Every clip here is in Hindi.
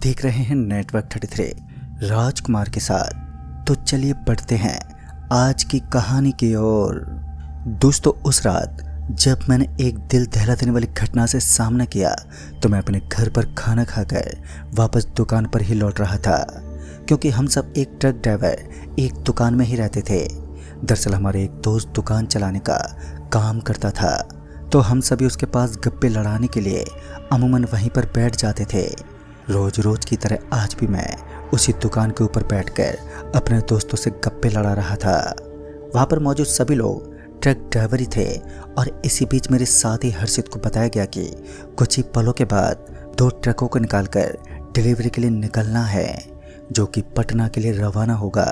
देख रहे हैं नेटवर्क 33 राजकुमार के साथ। तो चलिए बढ़ते हैं आज की कहानी की ओर। दोस्तों, उस रात जब मैंने एक दिल दहला देने वाली घटना से सामना किया तो मैं अपने घर पर खाना खाकर वापस दुकान पर ही लौट रहा था, क्योंकि हम सब एक ट्रक ड्राइवर एक दुकान में ही रहते थे। दरअसल हमारे एक दोस्त दुकान चलाने का काम करता था, तो हम सभी उसके पास गप्पे लड़ाने के लिए अमूमन वहीं पर बैठ जाते थे। रोज रोज की तरह आज भी मैं उसी दुकान के ऊपर बैठकर अपने दोस्तों से गप्पे लड़ा रहा था। वहाँ पर मौजूद सभी लोग ट्रक ड्राइवर ही थे और इसी बीच मेरे साथी हर्षित को बताया गया कि कुछ ही पलों के बाद 2 ट्रकों को निकालकर डिलीवरी के लिए निकलना है, जो कि पटना के लिए रवाना होगा।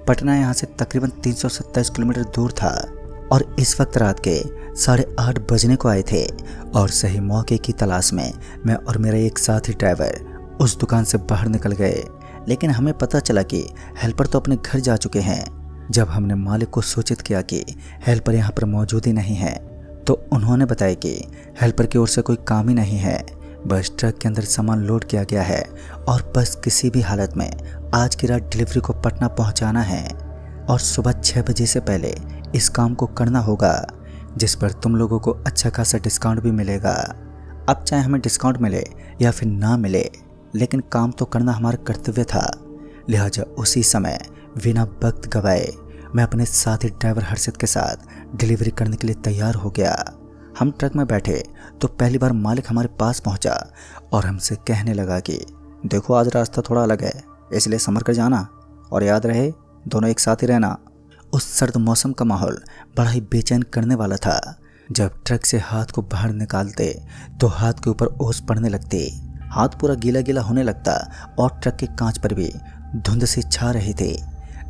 पटना यहाँ से तकरीबन 327 किलोमीटर दूर था और इस वक्त रात के 8:30 बजने को आए थे और सही मौके की तलाश में मैं और मेरा एक साथी ड्राइवर उस दुकान से बाहर निकल गए। लेकिन हमें पता चला कि हेल्पर तो अपने घर जा चुके हैं। जब हमने मालिक को सूचित किया कि हेल्पर यहाँ पर मौजूद ही नहीं है, तो उन्होंने बताया कि हेल्पर की ओर से कोई काम ही नहीं है, बस ट्रक के अंदर सामान लोड किया गया है और बस किसी भी हालत में आज की रात डिलीवरी को पटना पहुँचाना है और सुबह 6 बजे से पहले इस काम को करना होगा, जिस पर तुम लोगों को अच्छा खासा डिस्काउंट भी मिलेगा। अब चाहे हमें डिस्काउंट मिले या फिर ना मिले, लेकिन काम तो करना हमारा कर्तव्य था। लिहाजा उसी समय बिना वक्त गवाए मैं अपने साथी ड्राइवर हर्षित के साथ डिलीवरी करने के लिए तैयार हो गया। हम ट्रक में बैठे तो पहली बार मालिक हमारे पास पहुंचा और हमसे कहने लगा कि देखो, आज रास्ता थोड़ा अलग है, इसलिए संभल कर जाना और याद रहे दोनों एक साथ ही रहना। उस सर्द मौसम का माहौल बड़ा ही बेचैन करने वाला था। जब ट्रक से हाथ को बाहर निकालते तो हाथ के ऊपर ओस पड़ने लगती, हाथ पूरा गीला गीला होने लगता और ट्रक के कांच पर भी धुंध सी छा रही थी।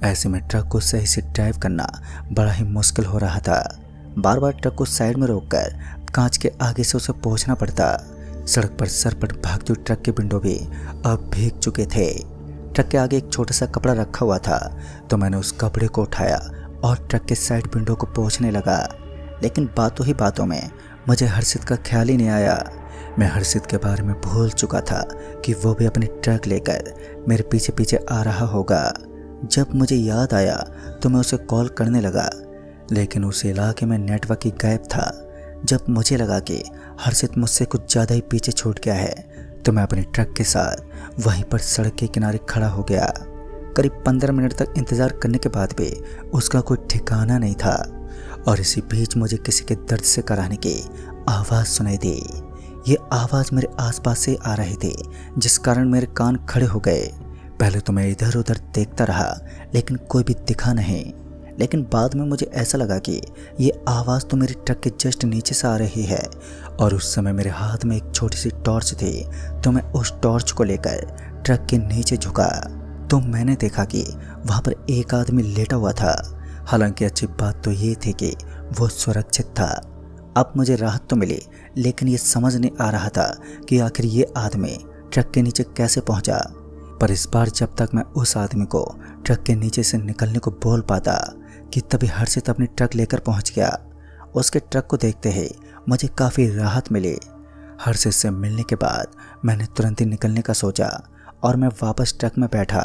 ऐसे में ट्रक को सही से ड्राइव करना बड़ा ही मुश्किल हो रहा था। बार बार ट्रक को साइड में रोककर कांच के आगे से उसे पहुंचना पड़ता। सड़क पर सरपट भागते हुए ट्रक के विंडो भी अब भीग चुके थे। ट्रक के आगे एक छोटा सा कपड़ा रखा हुआ था, तो मैंने उस कपड़े को उठाया और ट्रक के साइड विंडो को पोंछने लगा। लेकिन बातों ही बातों में मुझे हर्षित का ख्याल ही नहीं आया। मैं हर्षित के बारे में भूल चुका था कि वो भी अपने ट्रक लेकर मेरे पीछे पीछे आ रहा होगा। जब मुझे याद आया तो मैं उसे कॉल करने लगा, लेकिन उस इलाके में नेटवर्क ही गायब था। जब मुझे लगा कि हर्षित मुझसे कुछ ज़्यादा ही पीछे छूट गया है, तो मैं अपने ट्रक के साथ वहीं पर सड़क के किनारे खड़ा हो गया। करीब 15 मिनट तक इंतज़ार करने के बाद भी उसका कोई ठिकाना नहीं था और इसी बीच मुझे किसी के दर्द से कराने की आवाज़ सुनाई दी। ये आवाज़ मेरे आसपास से आ रही थी, जिस कारण मेरे कान खड़े हो गए। पहले तो मैं इधर उधर देखता रहा, लेकिन कोई भी दिखा नहीं। लेकिन बाद में मुझे ऐसा लगा कि ये आवाज़ तो मेरे ट्रक के जस्ट नीचे से आ रही है और उस समय मेरे हाथ में एक छोटी सी टॉर्च थी, तो मैं उस टॉर्च को लेकर ट्रक के नीचे झुका तो मैंने देखा कि वहाँ पर एक आदमी लेटा हुआ था। हालांकि अच्छी बात तो ये थी कि वो सुरक्षित था। अब मुझे राहत तो मिली, लेकिन ये समझ नहीं आ रहा था कि आखिर ये आदमी ट्रक के नीचे कैसे पहुँचा। पर इस बार जब तक मैं उस आदमी को ट्रक के नीचे से निकलने को बोल पाता कि तभी हर्षित अपनी ट्रक लेकर पहुंच गया। उसके ट्रक को देखते ही मुझे काफ़ी राहत मिली। हर्षित से मिलने के बाद मैंने तुरंत ही निकलने का सोचा और मैं वापस ट्रक में बैठा।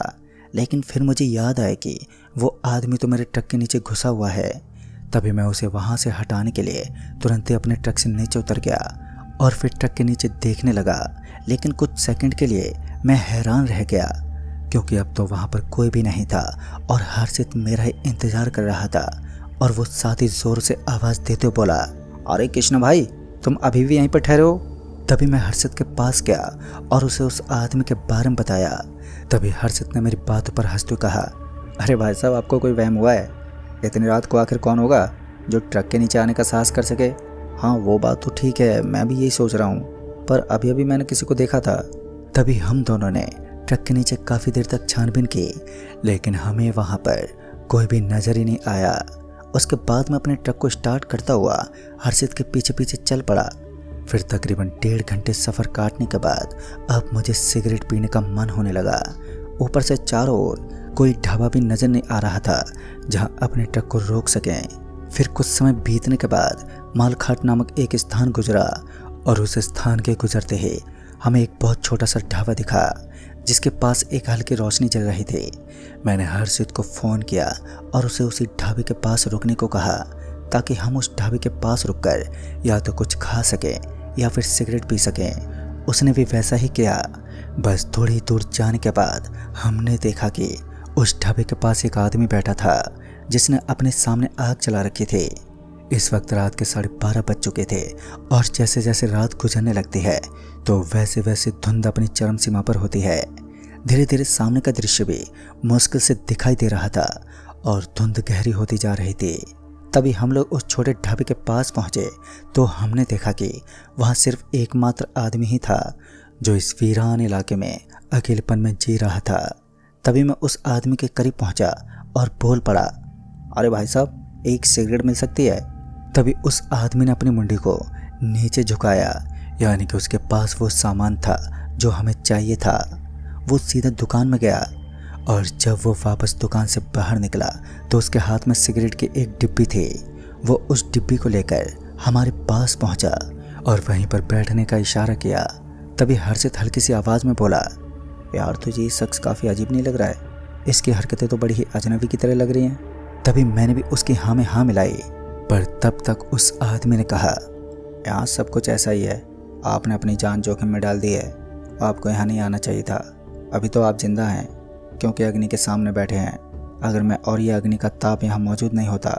लेकिन फिर मुझे याद आया कि वो आदमी तो मेरे ट्रक के नीचे घुसा हुआ है। तभी मैं उसे वहाँ से हटाने के लिए तुरंत ही अपने ट्रक से नीचे उतर गया और फिर ट्रक के नीचे देखने लगा। लेकिन कुछ सेकंड के लिए मैं हैरान रह गया, क्योंकि अब तो वहाँ पर कोई भी नहीं था और हर्षित मेरा ही इंतज़ार कर रहा था। और वो साथ ही ज़ोर से आवाज़ देते हुए बोला, अरे कृष्ण भाई, तुम अभी भी यहीं पर ठहरे हो? तभी मैं हर्षित के पास गया और उसे उस आदमी के बारे में बताया। तभी हर्षित ने मेरी बातों पर हंसते हुए कहा, अरे भाई साहब, आपको कोई वहम हुआ है? इतनी रात को आखिर कौन होगा जो ट्रक के नीचे आने का साहस कर सके? हाँ, वो बात तो ठीक है, मैं भी यही सोच रहा हूँ, पर अभी अभी मैंने किसी को देखा था। तभी हम दोनों ने ट्रक के नीचे काफ़ी देर तक छानबीन की, लेकिन हमें वहाँ पर कोई भी नज़र ही नहीं आया। उसके बाद मैं अपने ट्रक को स्टार्ट करता हुआ हर्षित के पीछे पीछे चल पड़ा। फिर तकरीबन 1.5 घंटे सफ़र काटने के बाद अब मुझे सिगरेट पीने का मन होने लगा। ऊपर से चारों ओर कोई ढाबा भी नज़र नहीं आ रहा था जहाँ अपने ट्रक को रोक सकें। फिर कुछ समय बीतने के बाद मालखाट नामक एक स्थान गुजरा और उस स्थान के गुजरते ही हमें एक बहुत छोटा सा ढाबा दिखा जिसके पास एक हल्की रोशनी जल रही थी। मैंने हर्षित को फ़ोन किया और उसे उसी ढाबे के पास रुकने को कहा ताकि हम उस ढाबे के पास रुककर या तो कुछ खा सकें या फिर सिगरेट पी सकें। उसने भी वैसा ही किया। बस थोड़ी दूर जाने के बाद हमने देखा कि उस ढाबे के पास एक आदमी बैठा था जिसने अपने सामने आग जला रखी थी। इस वक्त रात के 12:30 बज चुके थे और जैसे जैसे रात गुजरने लगती है तो वैसे वैसे धुंध अपनी चरम सीमा पर होती है। धीरे धीरे सामने का दृश्य भी मुश्किल से दिखाई दे रहा था और धुंध गहरी होती जा रही थी। तभी हम लोग उस छोटे ढाबे के पास पहुंचे तो हमने देखा कि वहां सिर्फ एकमात्र आदमी ही था जो इस वीरान इलाके में अकेलेपन में जी रहा था। तभी मैं उस आदमी के करीब पहुंचा और बोल पड़ा, अरे भाई साहब, एक सिगरेट मिल सकती है? तभी उस आदमी ने अपनी मुंडी को नीचे झुकाया, यानी कि उसके पास वो सामान था जो हमें चाहिए था। वो सीधा दुकान में गया और जब वो वापस दुकान से बाहर निकला तो उसके हाथ में सिगरेट की एक डिब्बी थी। वो उस डिब्बी को लेकर हमारे पास पहुंचा और वहीं पर बैठने का इशारा किया। तभी हर्षित हल्की सी आवाज़ में बोला, यार तुझे ये शख्स काफ़ी अजीब नहीं लग रहा है? इसकी हरकतें तो बड़ी ही अजनबी की तरह लग रही हैं। तभी मैंने भी उसकी हाँ में हाँ मिलाई, पर तब तक उस आदमी ने कहा, यहाँ सब कुछ ऐसा ही है, आपने अपनी जान जोखिम में डाल दी है, आपको यहाँ नहीं आना चाहिए था। अभी तो आप जिंदा हैं क्योंकि अग्नि के सामने बैठे हैं। अगर मैं और ये अग्नि का ताप यहाँ मौजूद नहीं होता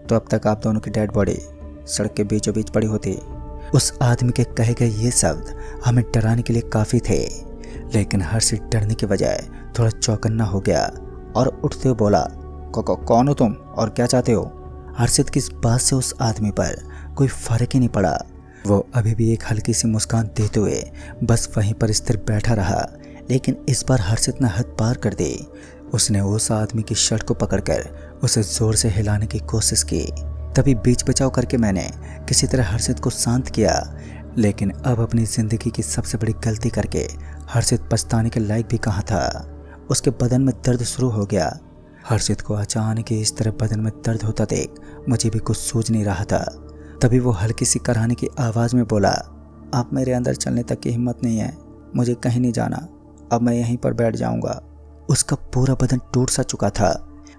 तो अब तक आप दोनों की डेड बॉडी सड़क के बीचों बीच पड़ी होती। उस आदमी के कहे गए ये शब्द हमें डराने के लिए काफ़ी थे, लेकिन हर्षित डरने के बजाय थोड़ा चौकन्ना हो गया और उठते हुए बोला, कौन हो तुम और क्या चाहते हो? हर्षित की इस बात से उस आदमी पर कोई फर्क ही नहीं पड़ा। वो अभी भी एक हल्की सी मुस्कान देते हुए बस वहीं पर स्थिर बैठा रहा, लेकिन इस बार हर्षित ने हद पार कर दी। उसने उस आदमी की शर्ट को पकड़कर उसे जोर से हिलाने की कोशिश की। तभी बीच बचाव करके मैंने किसी तरह हर्षित को शांत किया, लेकिन अब अपनी ज़िंदगी की सबसे बड़ी गलती करके हर्षित पछताने के लायक भी कहाँ था। उसके बदन में दर्द शुरू हो गया। हर्षित को अचानक इस तरह बदन में दर्द होता देख मुझे भी कुछ सूझ नहीं रहा था। तभी वो हल्की सी कराहने की आवाज़ में बोला, आप मेरे अंदर चलने तक की हिम्मत नहीं है, मुझे कहीं नहीं जाना, अब मैं यहीं पर बैठ जाऊंगा। उसका पूरा बदन टूट सा चुका था।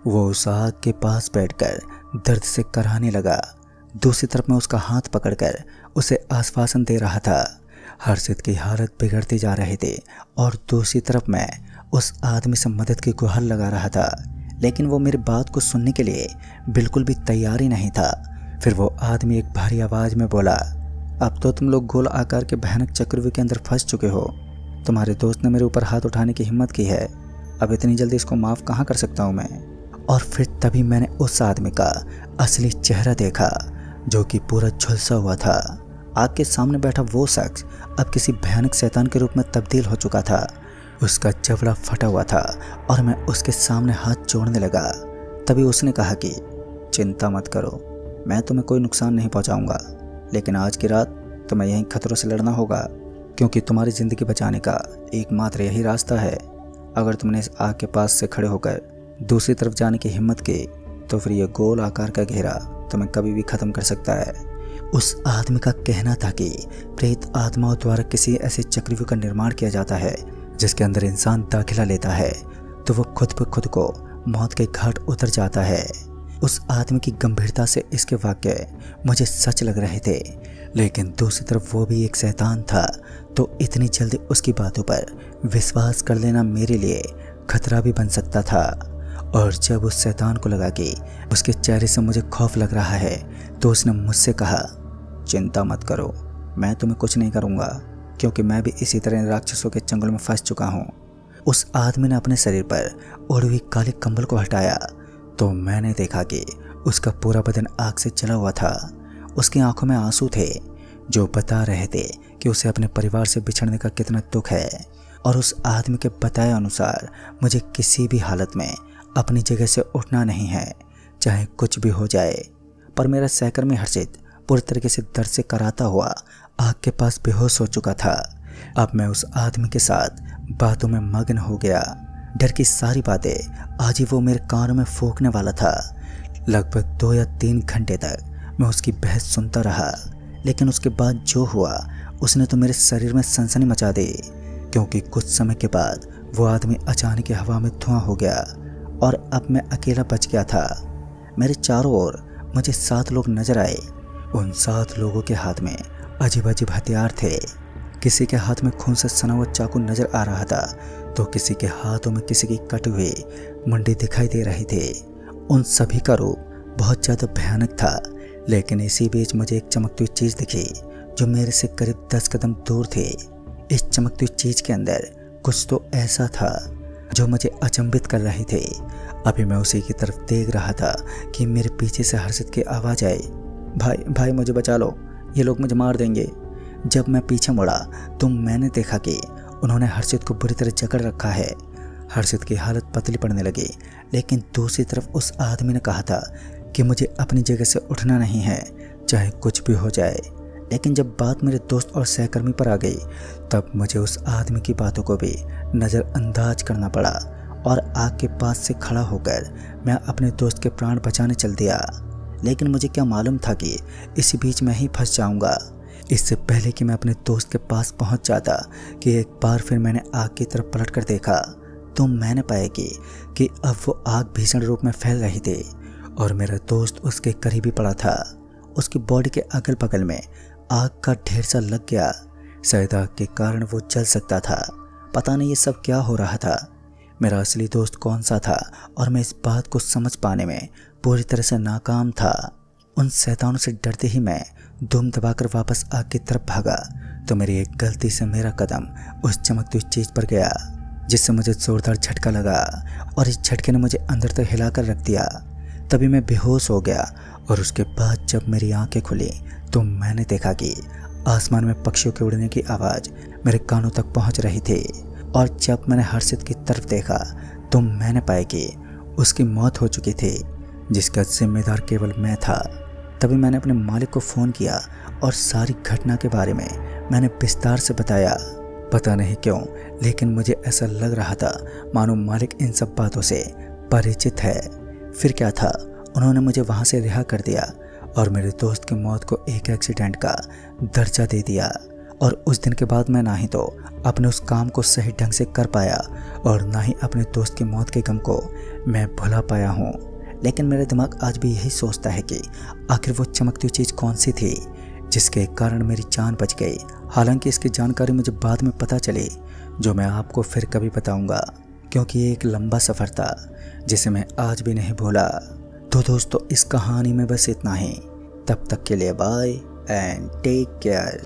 वो उस आग के पास बैठकर दर्द से कराहने लगा। दूसरी तरफ मैं उसका हाथ पकड़कर उसे आश्वासन दे रहा था। हर्षित की हालत बिगड़ती जा रही थी और दूसरी तरफ मैं उस आदमी से मदद की गुहार लगा रहा था, लेकिन वो मेरी बात को सुनने के लिए बिल्कुल भी तैयार ही नहीं था। फिर वो आदमी एक भारी आवाज़ में बोला, अब तो तुम लोग गोल आकार के भयानक चक्रव्यूह के अंदर फंस चुके हो। तुम्हारे दोस्त ने मेरे ऊपर हाथ उठाने की हिम्मत की है, अब इतनी जल्दी इसको माफ़ कहाँ कर सकता हूँ मैं। और फिर तभी मैंने उस आदमी का असली चेहरा देखा जो कि पूरा झुलसा हुआ था। आग के सामने बैठा वो शख्स अब किसी भयानक शैतान के रूप में तब्दील हो चुका था। उसका जबड़ा फटा हुआ था और मैं उसके सामने हाथ जोड़ने लगा। तभी उसने कहा कि चिंता मत करो, मैं तुम्हें कोई नुकसान नहीं पहुंचाऊंगा, लेकिन आज की रात तुम्हें यहीं खतरों से लड़ना होगा, क्योंकि तुम्हारी ज़िंदगी बचाने का एकमात्र यही रास्ता है। अगर तुमने इस आग के पास से खड़े होकर दूसरी तरफ जाने की हिम्मत की तो फिर यह गोल आकार का घेरा तुम्हें कभी भी ख़त्म कर सकता है। उस आदमी का कहना था कि प्रेत आत्माओं द्वारा किसी ऐसे चक्रव्यूह का निर्माण किया जाता है जिसके अंदर इंसान दाखिला लेता है तो वो खुद ब खुद को मौत के घाट उतर जाता है। उस आदमी की गंभीरता से इसके वाक्य मुझे सच लग रहे थे, लेकिन दूसरी तरफ वो भी एक शैतान था, तो इतनी जल्दी उसकी बातों पर विश्वास कर लेना मेरे लिए खतरा भी बन सकता था। और जब उस शैतान को लगा कि उसके चेहरे से मुझे खौफ लग रहा है तो उसने मुझसे कहा, चिंता मत करो, मैं तुम्हें कुछ नहीं करूँगा, क्योंकि मैं भी इसी तरह राक्षसों के चंगुल में फंस चुका हूँ। उस आदमी ने अपने शरीर पर ओढ़ी हुई काले कंबल को हटाया तो मैंने देखा कि उसका पूरा बदन आग से जला हुआ था। उसकी आंखों में आंसू थे जो बता रहे थे कि उसे अपने परिवार से बिछड़ने का कितना दुख है। और उस आदमी के बताए अनुसार मुझे किसी भी हालत में अपनी जगह से उठना नहीं है, चाहे कुछ भी हो जाए। पर मेरा सहकर्मी हर्षित पूरी तरीके से दर्द से कराता हुआ आग के पास बेहोश हो चुका था। अब मैं उस आदमी के साथ बातों में मग्न हो गया। डर की सारी बातें आज ही वो मेरे कानों में फूंकने वाला था। लगभग 2 या 3 घंटे तक मैं उसकी बहस सुनता रहा, लेकिन उसके बाद जो हुआ उसने तो मेरे शरीर में सनसनी मचा दी, क्योंकि कुछ समय के बाद वो आदमी अचानक हवा में धुआं हो गया और अब मैं अकेला बच गया था। मेरे चारों ओर मुझे 7 लोग नजर आए। उन 7 लोगों के हाथ में अजीब अजीब हथियार थे। किसी के हाथ में खून से सना हुआ चाकू नजर आ रहा था, तो किसी के हाथों में किसी की कटी हुई मुंडी दिखाई दे रही थी। उन सभी का रूप बहुत ज़्यादा भयानक था, लेकिन इसी बीच मुझे एक चमकती हुई चीज़ दिखी जो मेरे से करीब 10 कदम दूर थी। इस चमकती हुई चीज़ के अंदर कुछ तो ऐसा था जो मुझे अचंभित कर रही थी। अभी मैं उसी की तरफ देख रहा था कि मेरे पीछे से हर्षित की आवाज़ आई, भाई भाई मुझे बचा लो, ये लोग मुझे मार देंगे। जब मैं पीछे मुड़ा तो मैंने देखा कि उन्होंने हर्षित को बुरी तरह जकड़ रखा है। हर्षित की हालत पतली पड़ने लगी, लेकिन दूसरी तरफ उस आदमी ने कहा था कि मुझे अपनी जगह से उठना नहीं है, चाहे कुछ भी हो जाए। लेकिन जब बात मेरे दोस्त और सहकर्मी पर आ गई, तब मुझे उस आदमी की बातों को भी नज़रअंदाज करना पड़ा और आग के पास से खड़ा होकर मैं अपने दोस्त के प्राण बचाने चल दिया। लेकिन मुझे क्या मालूम था कि इसी बीच मैं ही फंस जाऊंगा। इससे पहले कि मैं अपने दोस्त के पास पहुंच जाता कि एक बार फिर मैंने आग की तरफ पलट कर देखा, तो मैंने पाया कि अब वो आग भीषण रूप में फैल रही थी और मेरा दोस्त उसके करीब ही पड़ा था। उसकी बॉडी के अगल बगल में आग का ढेर सा लग गया। शायद आग के कारण वो जल सकता था। पता नहीं ये सब क्या हो रहा था। मेरा असली दोस्त कौन सा था और मैं इस बात को समझ पाने में पूरी तरह से नाकाम था। उन शैतानों से डरते ही मैं दुम दबाकर वापस आग की तरफ भागा, तो मेरी एक गलती से मेरा कदम उस चमकती हुई चीज़ पर गया, जिससे मुझे जोरदार झटका लगा और इस झटके ने मुझे अंदर तक हिलाकर रख दिया। तभी मैं बेहोश हो गया और उसके बाद जब मेरी आंखें खुली तो मैंने देखा कि आसमान में पक्षियों के उड़ने की आवाज़ मेरे कानों तक पहुंच रही थी। और जब मैंने हर्षित की तरफ देखा तो मैंने पाया कि उसकी मौत हो चुकी थी, जिसका जिम्मेदार केवल मैं था। तभी मैंने अपने मालिक को फ़ोन किया और सारी घटना के बारे में मैंने विस्तार से बताया। पता नहीं क्यों, लेकिन मुझे ऐसा लग रहा था मानो मालिक इन सब बातों से परिचित है। फिर क्या था, उन्होंने मुझे वहाँ से रिहा कर दिया और मेरे दोस्त की मौत को एक एक्सीडेंट का दर्जा दे दिया। और उस दिन के बाद मैं ना ही तो अपने उस काम को सही ढंग से कर पाया और ना ही अपने दोस्त की मौत के गम को मैं भुला पाया हूँ। लेकिन मेरा दिमाग आज भी यही सोचता है कि आखिर वो चमकती हुई चीज़ कौन सी थी जिसके कारण मेरी जान बच गई। हालांकि इसकी जानकारी मुझे बाद में पता चली, जो मैं आपको फिर कभी बताऊंगा, क्योंकि ये एक लंबा सफ़र था जिसे मैं आज भी नहीं भूला। तो दोस्तों, इस कहानी में बस इतना ही। तब तक के लिए बाय एंड टेक केयर।